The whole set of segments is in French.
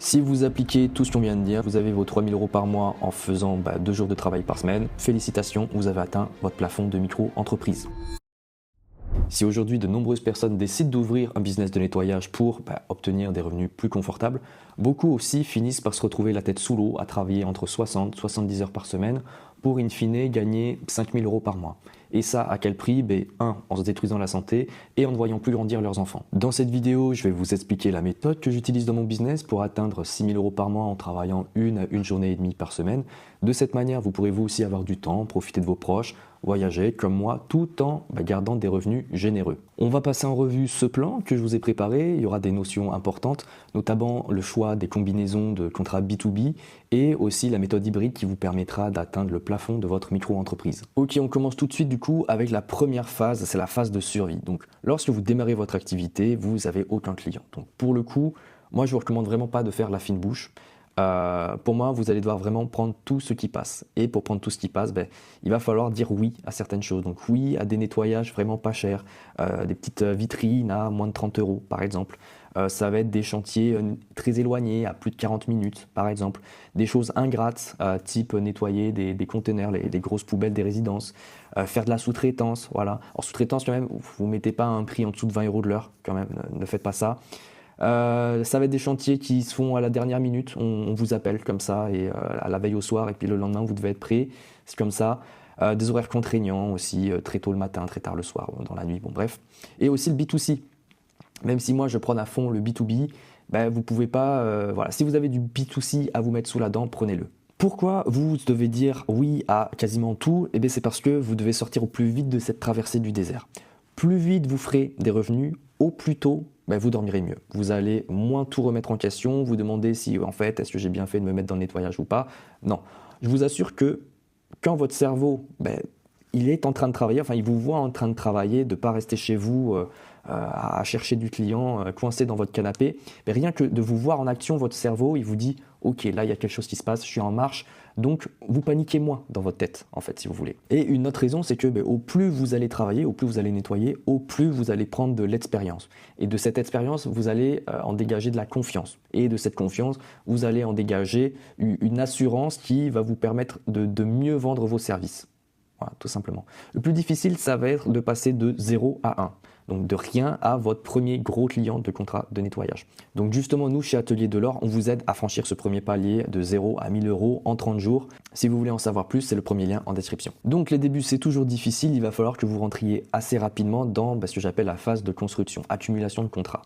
Si vous appliquez tout ce qu'on vient de dire, vous avez vos 3 000 € par mois en faisant 2 jours de travail par semaine. Félicitations, vous avez atteint votre plafond de micro-entreprise. Si aujourd'hui de nombreuses personnes décident d'ouvrir un business de nettoyage pour obtenir des revenus plus confortables, beaucoup aussi finissent par se retrouver la tête sous l'eau à travailler entre 60 et 70 heures par semaine pour in fine gagner 5 000 € par mois. Et ça, à quel prix? En se détruisant la santé et en ne voyant plus grandir leurs enfants. Dans cette vidéo, je vais vous expliquer la méthode que j'utilise dans mon business pour atteindre 6 000 € par mois en travaillant 1 à 1 journée et demie par semaine. De cette manière, vous pourrez vous aussi avoir du temps, profiter de vos proches, voyager comme moi, tout en gardant des revenus généreux. On va passer en revue ce plan que je vous ai préparé. Il y aura des notions importantes, notamment le choix des combinaisons de contrats B2B et aussi la méthode hybride qui vous permettra d'atteindre le plafond de votre micro-entreprise. Ok, on commence tout de suite du coup avec la première phase, c'est la phase de survie. Donc lorsque vous démarrez votre activité, vous n'avez aucun client. Donc pour le coup, moi je vous recommande vraiment pas de faire la fine bouche. Pour moi, vous allez devoir vraiment prendre tout ce qui passe. Et pour prendre tout ce qui passe, il va falloir dire oui à certaines choses. Donc oui à des nettoyages vraiment pas chers, des petites vitrines à moins de 30 € par exemple. Ça va être des chantiers très éloignés, à plus de 40 minutes par exemple. Des choses ingrates, type nettoyer des containers, les grosses poubelles des résidences. Faire de la sous-traitance, voilà. En sous-traitance quand même, vous ne mettez pas un prix en dessous de 20 € de l'heure quand même, ne faites pas ça. Ça va être des chantiers qui se font à la dernière minute, on vous appelle comme ça et à la veille au soir et puis le lendemain vous devez être prêt, c'est comme ça. Des horaires contraignants aussi, très tôt le matin, très tard le soir, dans la nuit, bon bref. Et aussi le B2C, même si moi je prends à fond le B2B, vous pouvez pas, voilà, si vous avez du B2C à vous mettre sous la dent, prenez-le. Pourquoi vous devez dire oui à quasiment tout? C'est parce que vous devez sortir au plus vite de cette traversée du désert. Plus vite vous ferez des revenus, au plus tôt vous dormirez mieux. Vous allez moins tout remettre en question, vous demandez si en fait est-ce que j'ai bien fait de me mettre dans le nettoyage ou pas. Non, je vous assure que quand votre cerveau il est en train de travailler, enfin il vous voit en train de travailler, de ne pas rester chez vous à chercher du client coincé dans votre canapé, rien que de vous voir en action, votre cerveau il vous dit ok, là il y a quelque chose qui se passe, je suis en marche. Donc vous paniquez moins dans votre tête en fait si vous voulez. Et une autre raison c'est que au plus vous allez travailler, au plus vous allez nettoyer, au plus vous allez prendre de l'expérience. Et de cette expérience vous allez en dégager de la confiance. Et de cette confiance vous allez en dégager une assurance qui va vous permettre de mieux vendre vos services. Voilà, tout simplement. Le plus difficile ça va être de passer de 0 à 1. Donc de rien à votre premier gros client de contrat de nettoyage. Donc justement, nous, chez Atelier de l'Or, on vous aide à franchir ce premier palier de 0 à 1 000 € en 30 jours. Si vous voulez en savoir plus, c'est le premier lien en description. Donc les débuts, c'est toujours difficile. Il va falloir que vous rentriez assez rapidement dans ce que j'appelle la phase de construction, accumulation de contrats.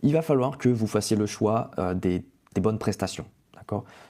Il va falloir que vous fassiez le choix des bonnes prestations.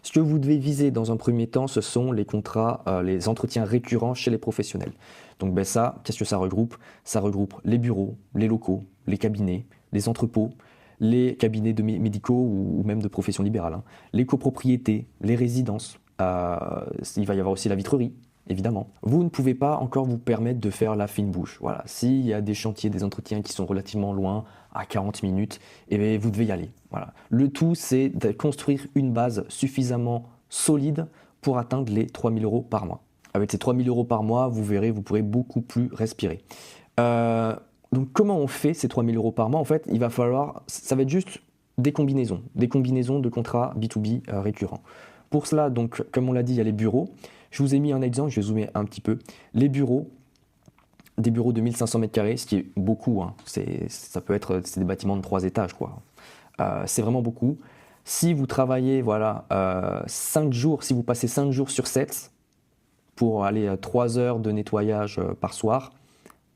Ce que vous devez viser dans un premier temps, ce sont les contrats, les entretiens récurrents chez les professionnels. Donc ça, qu'est-ce que ça regroupe? Ça regroupe les bureaux, les locaux, les cabinets, les entrepôts, les cabinets médicaux ou même de profession libérale, les copropriétés, les résidences. Il va y avoir aussi la vitrerie, évidemment. Vous ne pouvez pas encore vous permettre de faire la fine bouche. Voilà. S'il y a des chantiers, des entretiens qui sont relativement loin, à 40 minutes, vous devez y aller. Voilà. Le tout, c'est de construire une base suffisamment solide pour atteindre les 3 000 € par mois. Avec ces 3 000 € par mois, vous verrez, vous pourrez beaucoup plus respirer. Donc comment on fait ces 3 000 € par mois? En fait, il va falloir, ça va être juste des combinaisons de contrats B2B récurrents. Pour cela, donc, comme on l'a dit, il y a les bureaux. Je vous ai mis un exemple, je vais zoomer un petit peu. Les bureaux, des bureaux de 1500 m², ce qui est beaucoup, ça peut être des bâtiments de 3 étages, quoi. C'est vraiment beaucoup. Si vous travaillez 5 jours, si vous passez 5 jours sur 7 pour aller à 3 heures de nettoyage par soir,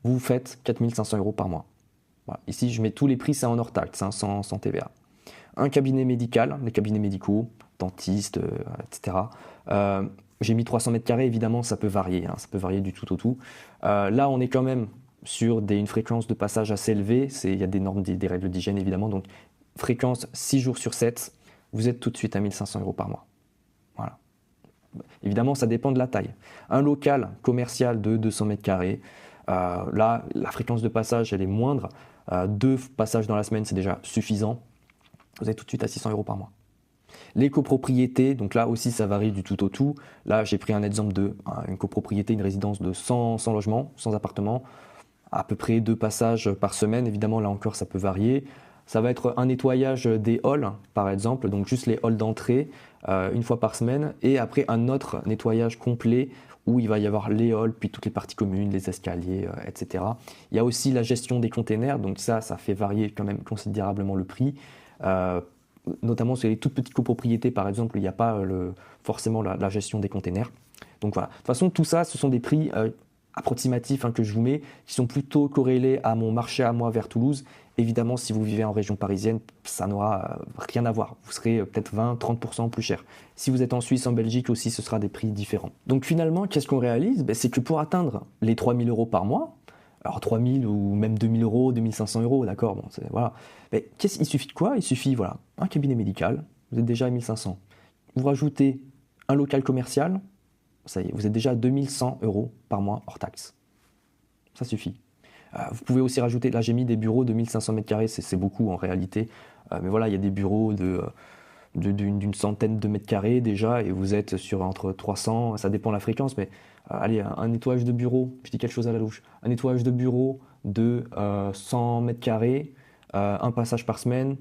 vous faites 4 500 € par mois. Voilà. Ici, je mets tous les prix, c'est en hors taxe, sans TVA. Un cabinet médical, les cabinets médicaux, dentistes, etc. J'ai mis 300 m², évidemment, ça peut varier, ça peut varier du tout au tout. Là, on est quand même sur une fréquence de passage assez élevée. Il y a des normes, des règles d'hygiène, évidemment. Donc, fréquence 6 jours sur 7, vous êtes tout de suite à 1 500 € par mois. Voilà. Évidemment, ça dépend de la taille. Un local commercial de 200 m², là, la fréquence de passage, elle est moindre. 2 passages dans la semaine, c'est déjà suffisant. Vous êtes tout de suite à 600 € par mois. Les copropriétés, donc là aussi ça varie du tout au tout. Là j'ai pris un exemple une copropriété, une résidence de 100 logements, 100 appartements, à peu près 2 passages par semaine. Évidemment là encore ça peut varier. Ça va être un nettoyage des halls, par exemple, donc juste les halls d'entrée, une fois par semaine, et après un autre nettoyage complet où il va y avoir les halls, puis toutes les parties communes, les escaliers, etc. Il y a aussi la gestion des containers, donc ça fait varier quand même considérablement le prix. Notamment sur les toutes petites copropriétés, par exemple, il n'y a pas forcément la gestion des containers. Donc voilà, de toute façon, tout ça, ce sont des prix approximatifs que je vous mets, qui sont plutôt corrélés à mon marché à moi vers Toulouse. Évidemment, si vous vivez en région parisienne, ça n'aura rien à voir. Vous serez peut-être 20-30% plus cher. Si vous êtes en Suisse, en Belgique aussi, ce sera des prix différents. Donc finalement, qu'est-ce qu'on réalise? C'est que pour atteindre les 3 000 € par mois, alors 3 000 ou même 2 000 €, 2 500 €, d'accord, bon, voilà. Il suffit de quoi? Il suffit, voilà, un cabinet médical, vous êtes déjà à 1 500. Vous rajoutez un local commercial, ça y est, vous êtes déjà à 2 100 € par mois hors taxe. Ça suffit. Vous pouvez aussi rajouter, là j'ai mis des bureaux de 1 500 m², c'est beaucoup en réalité, mais voilà, il y a des bureaux d'une centaine de mètres carrés déjà, et vous êtes sur entre 300, ça dépend de la fréquence, mais allez, un nettoyage de bureau, je dis quelque chose à la louche, un nettoyage de bureau de 100 m², un passage par semaine,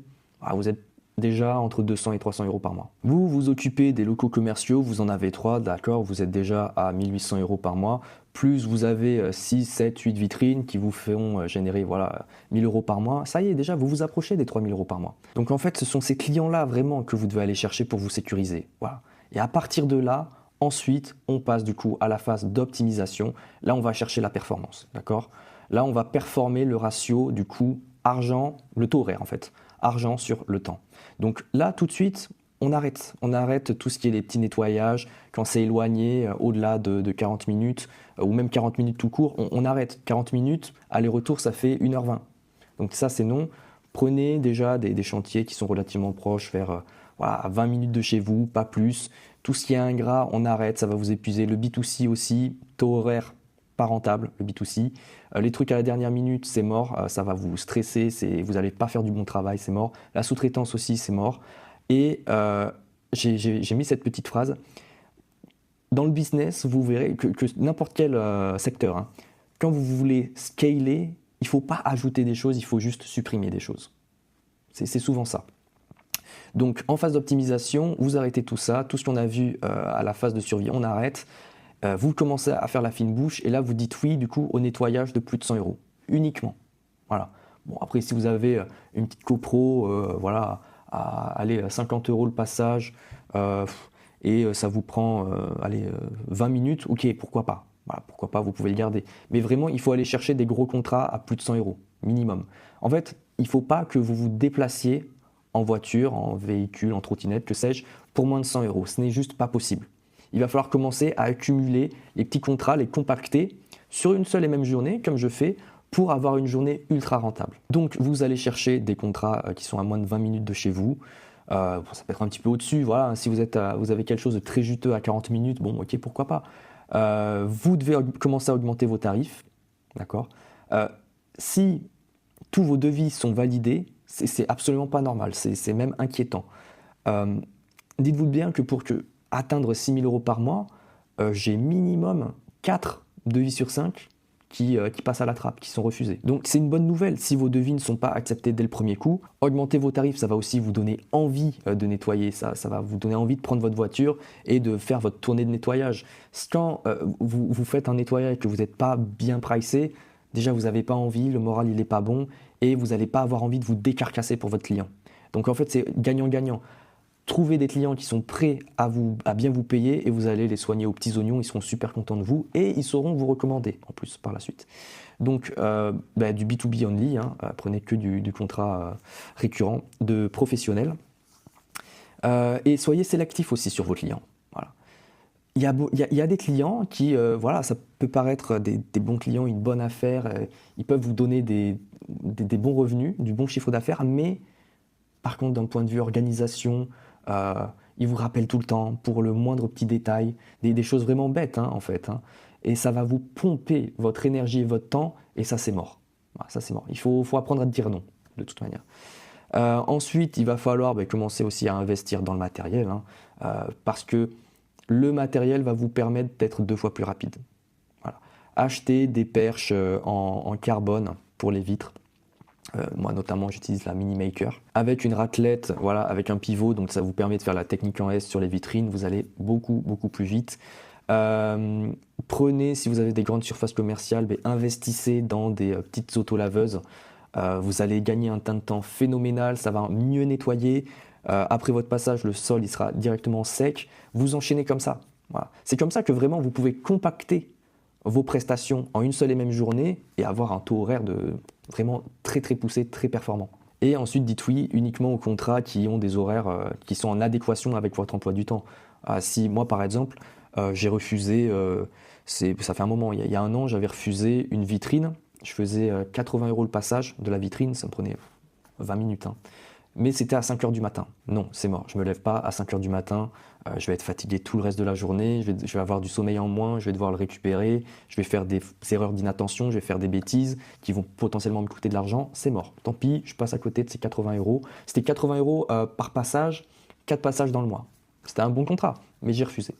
vous êtes déjà entre 200 et 300 € par mois. Vous vous occupez des locaux commerciaux, vous en avez 3, d'accord, vous êtes déjà à 1 800 € par mois, plus vous avez 6, 7, 8 vitrines qui vous feront générer 1 000 € par mois. Ça y est, déjà, vous vous approchez des 3 000 € par mois. Donc en fait, ce sont ces clients-là vraiment que vous devez aller chercher pour vous sécuriser. Voilà. Et à partir de là, ensuite, on passe du coup à la phase d'optimisation. Là, on va chercher la performance, d'accord? Là, on va performer le ratio du coût argent, le taux horaire en fait, argent sur le temps. Donc là, tout de suite, on arrête tout ce qui est les petits nettoyages, quand c'est éloigné, au-delà de 40 minutes, ou même 40 minutes tout court, on arrête. 40 minutes, aller-retour, ça fait 1h20. Donc ça, c'est non. Prenez déjà des chantiers qui sont relativement proches, vers 20 minutes de chez vous, pas plus. Tout ce qui est ingrat, on arrête, ça va vous épuiser. Le B2C aussi, taux horaire pas rentable, le B2C. Les trucs à la dernière minute, c'est mort, ça va vous stresser, vous n'allez pas faire du bon travail, c'est mort. La sous-traitance aussi, c'est mort. Et j'ai mis cette petite phrase. Dans le business, vous verrez que n'importe quel secteur, quand vous voulez scaler, il ne faut pas ajouter des choses, il faut juste supprimer des choses. C'est souvent ça. Donc en phase d'optimisation, vous arrêtez tout ça, tout ce qu'on a vu à la phase de survie, on arrête. Vous commencez à faire la fine bouche et là vous dites oui du coup au nettoyage de plus de 100 € uniquement. Voilà. Bon après si vous avez une petite copro, voilà, à aller 50 € le passage et ça vous prend 20 minutes, ok, pourquoi pas. Voilà, pourquoi pas, vous pouvez le garder. Mais vraiment il faut aller chercher des gros contrats à plus de 100 € minimum. En fait il ne faut pas que vous vous déplaciez en voiture, en véhicule, en trottinette, que sais-je, pour moins de 100 €. Ce n'est juste pas possible. Il va falloir commencer à accumuler les petits contrats, les compacter sur une seule et même journée, comme je fais, pour avoir une journée ultra rentable. Donc vous allez chercher des contrats qui sont à moins de 20 minutes de chez vous. Ça peut être un petit peu au-dessus, voilà. Si vous avez quelque chose de très juteux à 40 minutes, bon ok, pourquoi pas. Vous devez commencer à augmenter vos tarifs, d'accord. Si tous vos devis sont validés, c'est absolument pas normal, c'est même inquiétant. Dites-vous bien que pour atteindre 6 000 € par mois, j'ai minimum 4 devis sur 5 qui passent à la trappe, qui sont refusés. Donc c'est une bonne nouvelle si vos devis ne sont pas acceptés dès le premier coup. Augmenter vos tarifs, ça va aussi vous donner envie de nettoyer, ça va vous donner envie de prendre votre voiture et de faire votre tournée de nettoyage. Quand vous faites un nettoyage et que vous n'êtes pas bien pricé, déjà vous n'avez pas envie, le moral il n'est pas bon et vous n'allez pas avoir envie de vous décarcasser pour votre client. Donc en fait c'est gagnant-gagnant. Trouvez des clients qui sont prêts à bien vous payer et vous allez les soigner aux petits oignons, ils seront super contents de vous et ils sauront vous recommander en plus par la suite. Donc du B2B only, prenez que du contrat récurrent de professionnels et soyez sélectif aussi sur vos clients. Voilà. Il y a des clients qui, ça peut paraître des bons clients, une bonne affaire, ils peuvent vous donner des bons revenus, du bon chiffre d'affaires, mais par contre d'un point de vue organisation, ils vous rappellent tout le temps pour le moindre petit détail, des choses vraiment bêtes en fait. Et ça va vous pomper votre énergie et votre temps et ça c'est mort. Voilà, ça c'est mort. Il faut apprendre à dire non de toute manière. Ensuite, il va falloir commencer aussi à investir dans le matériel parce que le matériel va vous permettre d'être 2 fois plus rapide. Voilà. Achetez des perches en carbone pour les vitres. Moi notamment j'utilise la Mini Maker avec une raclette, voilà, avec un pivot, donc ça vous permet de faire la technique en S sur les vitrines, vous allez beaucoup plus vite. Prenez, si vous avez des grandes surfaces commerciales, mais investissez dans des petites autolaveuses. Vous allez gagner un teint de temps phénoménal, ça va mieux nettoyer. Après votre passage, le sol il sera directement sec. Vous enchaînez comme ça. Voilà. C'est comme ça que vraiment vous pouvez compacter vos prestations en une seule et même journée et avoir un taux horaire de vraiment très poussé, très performant. Et ensuite, dites oui uniquement aux contrats qui ont des horaires qui sont en adéquation avec votre emploi du temps. Si moi, par exemple, j'ai refusé, ça fait un moment, il y a un an, j'avais refusé une vitrine. Je faisais 80 € le passage de la vitrine, ça me prenait 20 minutes. Hein. Mais c'était à 5 h du matin. Non, c'est mort, je ne me lève pas à 5 h du matin, je vais être fatigué tout le reste de la journée, je vais avoir du sommeil en moins, je vais devoir le récupérer, je vais faire des erreurs d'inattention, je vais faire des bêtises qui vont potentiellement me coûter de l'argent, c'est mort. Tant pis, je passe à côté de ces 80 €. C'était 80 € par passage, 4 passages dans le mois. C'était un bon contrat, mais j'ai refusé.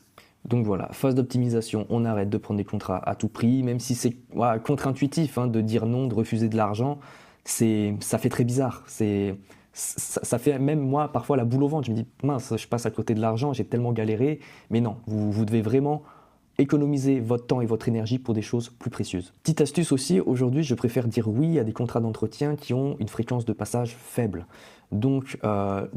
Donc voilà, phase d'optimisation, on arrête de prendre des contrats à tout prix, même si c'est contre-intuitif de dire non, de refuser de l'argent, ça fait très bizarre. Ça fait même moi parfois la boule au ventre, je me dis mince, je passe à côté de l'argent, j'ai tellement galéré, mais non, vous devez vraiment économiser votre temps et votre énergie pour des choses plus précieuses. Petite astuce aussi, aujourd'hui je préfère dire oui à des contrats d'entretien qui ont une fréquence de passage faible. Donc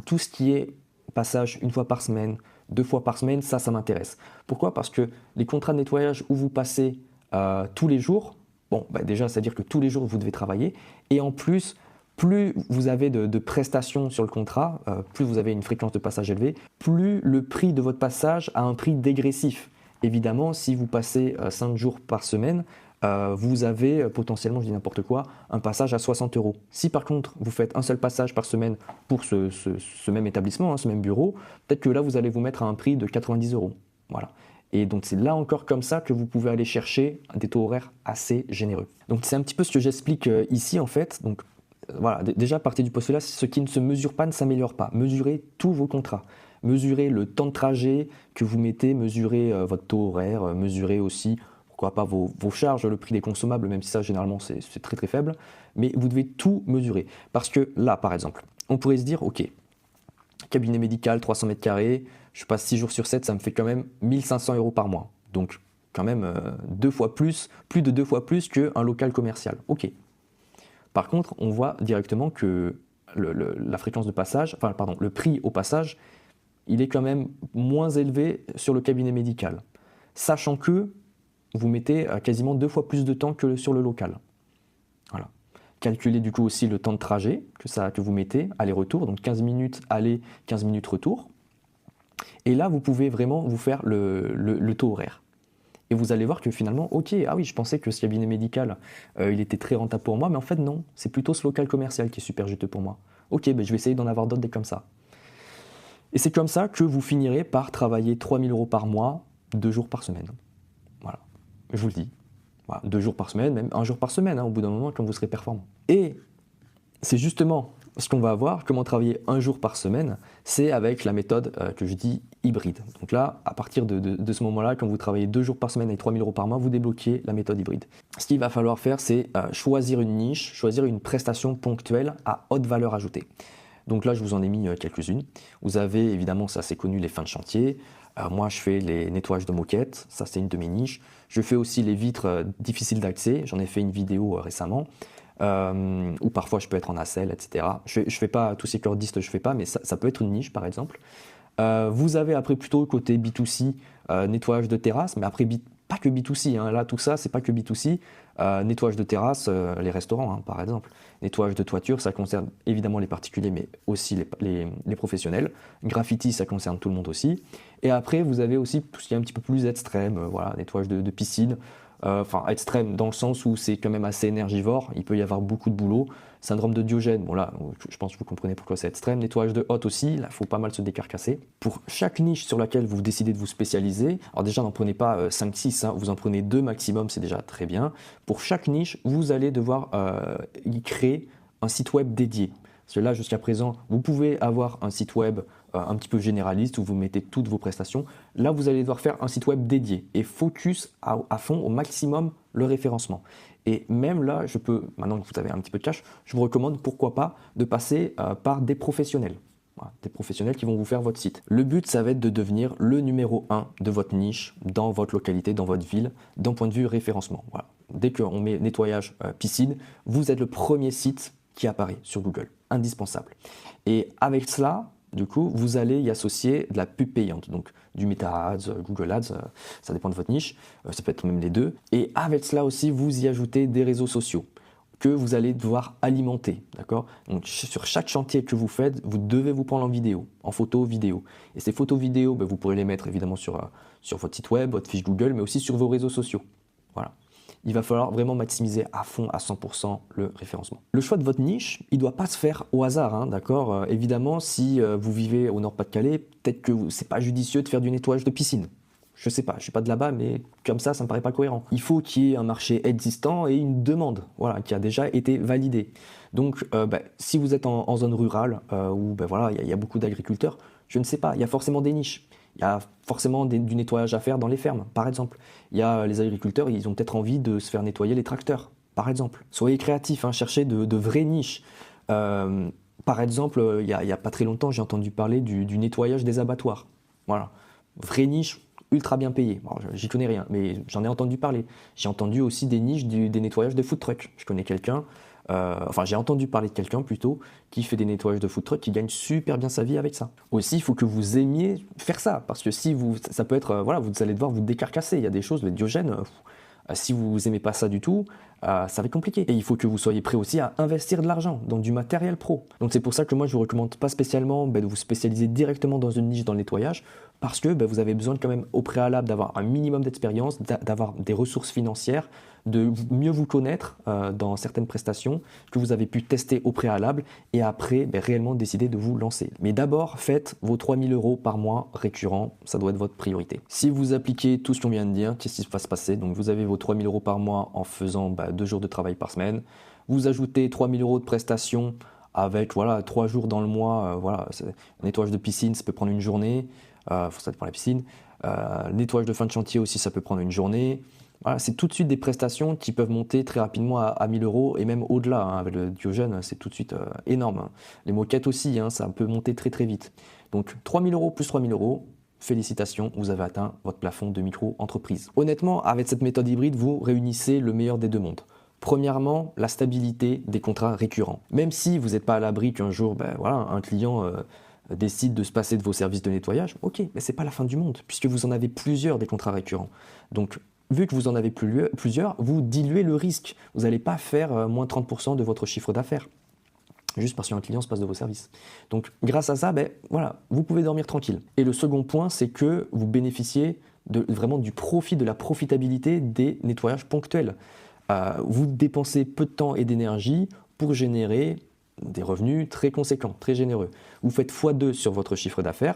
tout ce qui est passage une fois par semaine, 2 fois par semaine, ça m'intéresse. Pourquoi? Parce que les contrats de nettoyage où vous passez tous les jours, bon, déjà, c'est-à-dire que tous les jours, vous devez travailler. Et en plus, plus vous avez de prestations sur le contrat, plus vous avez une fréquence de passage élevée, plus le prix de votre passage a un prix dégressif. Évidemment, si vous passez 5 jours par semaine, vous avez potentiellement, je dis n'importe quoi, un passage à 60 €. Si par contre vous faites un seul passage par semaine pour ce même établissement, ce même bureau, peut-être que là vous allez vous mettre à un prix de 90 €. Voilà. Et donc c'est là encore comme ça que vous pouvez aller chercher des taux horaires assez généreux. Donc c'est un petit peu ce que j'explique ici en fait. Donc voilà, déjà partez du postulat, ce qui ne se mesure pas ne s'améliore pas. Mesurez tous vos contrats. Mesurez le temps de trajet que vous mettez, mesurez votre taux horaire, mesurez aussi pourquoi pas vos charges, le prix des consommables, même si ça généralement c'est très faible, mais vous devez tout mesurer. Parce que là, par exemple, on pourrait se dire, ok, cabinet médical, 300 mètres carrés, je passe 6 jours sur 7, ça me fait quand même 1500 € par mois. Donc quand même plus de 2 fois plus qu'un local commercial. Ok. Par contre, on voit directement que la fréquence de passage, le prix au passage, il est quand même moins élevé sur le cabinet médical. Sachant que vous mettez quasiment 2 fois plus de temps que sur le local. Voilà. Calculez du coup aussi le temps de trajet que vous mettez, aller-retour, donc 15 minutes aller, 15 minutes retour. Et là, vous pouvez vraiment vous faire le taux horaire. Et vous allez voir que finalement, ok, ah oui, je pensais que ce cabinet médical, il était très rentable pour moi, mais en fait non, c'est plutôt ce local commercial qui est super juteux pour moi. Ok, je vais essayer d'en avoir d'autres des comme ça. Et c'est comme ça que vous finirez par travailler 3000 € par mois, 2 jours par semaine. Voilà. Je vous le dis, voilà, 2 jours par semaine, même 1 jour par semaine, au bout d'un moment, quand vous serez performant. Et c'est justement ce qu'on va voir, comment travailler 1 jour par semaine, c'est avec la méthode que je dis hybride. Donc là, à partir de ce moment-là, quand vous travaillez 2 jours par semaine et 3000 € par mois, vous débloquez la méthode hybride. Ce qu'il va falloir faire, c'est choisir une niche, choisir une prestation ponctuelle à haute valeur ajoutée. Donc là, je vous en ai mis quelques-unes. Vous avez évidemment, ça c'est connu, les fins de chantier. Moi, je fais les nettoyages de moquettes, ça c'est une de mes niches. Je fais aussi les vitres difficiles d'accès, j'en ai fait une vidéo récemment, ou parfois je peux être en nacelle, etc. Je fais pas tous ces cordistes, je fais pas, mais ça peut être une niche par exemple. Vous avez après plutôt côté B2C, nettoyage de terrasse, mais après pas que B2C, là tout ça c'est pas que B2C, nettoyage de terrasse, les restaurants par exemple, nettoyage de toiture, ça concerne évidemment les particuliers mais aussi les professionnels, graffiti ça concerne tout le monde aussi, et après vous avez aussi tout ce qui est un petit peu plus extrême, voilà, nettoyage de piscine, extrême dans le sens où c'est quand même assez énergivore, il peut y avoir beaucoup de boulot. Syndrome de Diogène, bon là, je pense que vous comprenez pourquoi c'est extrême. Nettoyage de hotte aussi, là, il faut pas mal se décarcasser. Pour chaque niche sur laquelle vous décidez de vous spécialiser, alors déjà, n'en prenez pas 5-6, vous en prenez 2 maximum, c'est déjà très bien. Pour chaque niche, vous allez devoir y créer un site web dédié. Parce que là, jusqu'à présent, vous pouvez avoir un site web un petit peu généraliste où vous mettez toutes vos prestations. Là, vous allez devoir faire un site web dédié et focus à fond, au maximum, le référencement. Et même là, maintenant que vous avez un petit peu de cash, je vous recommande pourquoi pas de passer par des professionnels. Voilà, des professionnels qui vont vous faire votre site. Le but, ça va être de devenir le numéro 1 de votre niche, dans votre localité, dans votre ville, d'un point de vue référencement. Voilà. Dès qu'on met nettoyage piscine, vous êtes le premier site qui apparaît sur Google. Indispensable. Et avec cela, du coup, vous allez y associer de la pub payante, donc du Meta Ads, Google Ads, ça dépend de votre niche, ça peut être même les deux. Et avec cela aussi, vous y ajoutez des réseaux sociaux que vous allez devoir alimenter, d'accord? Donc sur chaque chantier que vous faites, vous devez vous prendre en vidéo, en photo, vidéo. Et ces photos vidéo, vous pourrez les mettre évidemment sur votre site web, votre fiche Google, mais aussi sur vos réseaux sociaux. Voilà. Il va falloir vraiment maximiser à fond, à 100% le référencement. Le choix de votre niche, il ne doit pas se faire au hasard, hein, d'accord? Évidemment, si vous vivez au Nord-Pas-de-Calais, peut-être que ce n'est pas judicieux de faire du nettoyage de piscine. Je ne sais pas, je ne suis pas de là-bas, mais comme ça me paraît pas cohérent. Il faut qu'il y ait un marché existant et une demande, voilà, qui a déjà été validée. Donc, si vous êtes en zone rurale, où voilà, il y a beaucoup d'agriculteurs, je ne sais pas, il y a forcément des niches. Il y a forcément du nettoyage à faire dans les fermes, par exemple. Il y a les agriculteurs, ils ont peut-être envie de se faire nettoyer les tracteurs, par exemple. Soyez créatifs, hein, cherchez de vraies niches. Par exemple, il y a pas très longtemps, j'ai entendu parler du nettoyage des abattoirs. Voilà, vraie niche, ultra bien payée. Bon, j'y connais rien, mais j'en ai entendu parler. J'ai entendu aussi des niches des nettoyages de food trucks. Je connais quelqu'un, j'ai entendu parler de quelqu'un plutôt qui fait des nettoyages de food truck, qui gagne super bien sa vie avec ça. Aussi, il faut que vous aimiez faire ça, parce que si ça peut être, voilà, vous allez devoir vous décarcasser. Il y a des choses, le Diogène, si vous n'aimez pas ça du tout, ça va être compliqué. Et il faut que vous soyez prêt aussi à investir de l'argent dans du matériel pro. Donc c'est pour ça que moi je ne vous recommande pas spécialement de vous spécialiser directement dans une niche dans le nettoyage, parce que vous avez besoin quand même au préalable d'avoir un minimum d'expérience, d'avoir des ressources financières, de mieux vous connaître dans certaines prestations que vous avez pu tester au préalable et après réellement décider de vous lancer. Mais d'abord, faites vos 3 000 € par mois récurrents, ça doit être votre priorité. Si vous appliquez tout ce qu'on vient de dire, qu'est-ce qui va se passer? Donc vous avez vos 3 000 € par mois en faisant 2 jours de travail par semaine, vous ajoutez 3 000 € de prestations avec 3 jours dans le mois, un nettoyage de piscine, ça peut prendre une journée, ça dépend de la piscine, le nettoyage de fin de chantier aussi, ça peut prendre une journée. Voilà, c'est tout de suite des prestations qui peuvent monter très rapidement à 1 000 € et même au-delà. Hein, avec le Diogène, c'est tout de suite énorme. Hein. Les moquettes aussi, hein, ça peut monter très très vite. Donc 3 000 € plus 3 000 €, félicitations, vous avez atteint votre plafond de micro-entreprise. Honnêtement, avec cette méthode hybride, vous réunissez le meilleur des deux mondes. Premièrement, la stabilité des contrats récurrents. Même si vous n'êtes pas à l'abri qu'un jour, un client décide de se passer de vos services de nettoyage, ok, mais ce n'est pas la fin du monde, puisque vous en avez plusieurs des contrats récurrents. Donc, vu que vous en avez plusieurs, vous diluez le risque. Vous n'allez pas faire moins 30% de votre chiffre d'affaires, juste parce qu'un client se passe de vos services. Donc, grâce à ça, vous pouvez dormir tranquille. Et le second point, c'est que vous bénéficiez vraiment du profit, de la profitabilité des nettoyages ponctuels. Vous dépensez peu de temps et d'énergie pour générer des revenus très conséquents, très généreux. Vous faites x2 sur votre chiffre d'affaires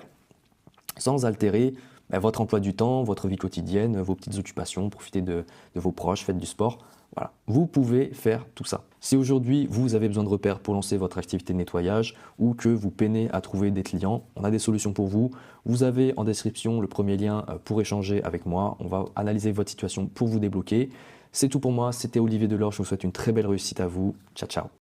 sans altérer votre emploi du temps, votre vie quotidienne, vos petites occupations, profitez de vos proches, faites du sport. Voilà, vous pouvez faire tout ça. Si aujourd'hui vous avez besoin de repères pour lancer votre activité de nettoyage ou que vous peinez à trouver des clients, on a des solutions pour vous. Vous avez en description le premier lien pour échanger avec moi. On va analyser votre situation pour vous débloquer. C'est tout pour moi, c'était Olivier Delors, je vous souhaite une très belle réussite à vous. Ciao, ciao.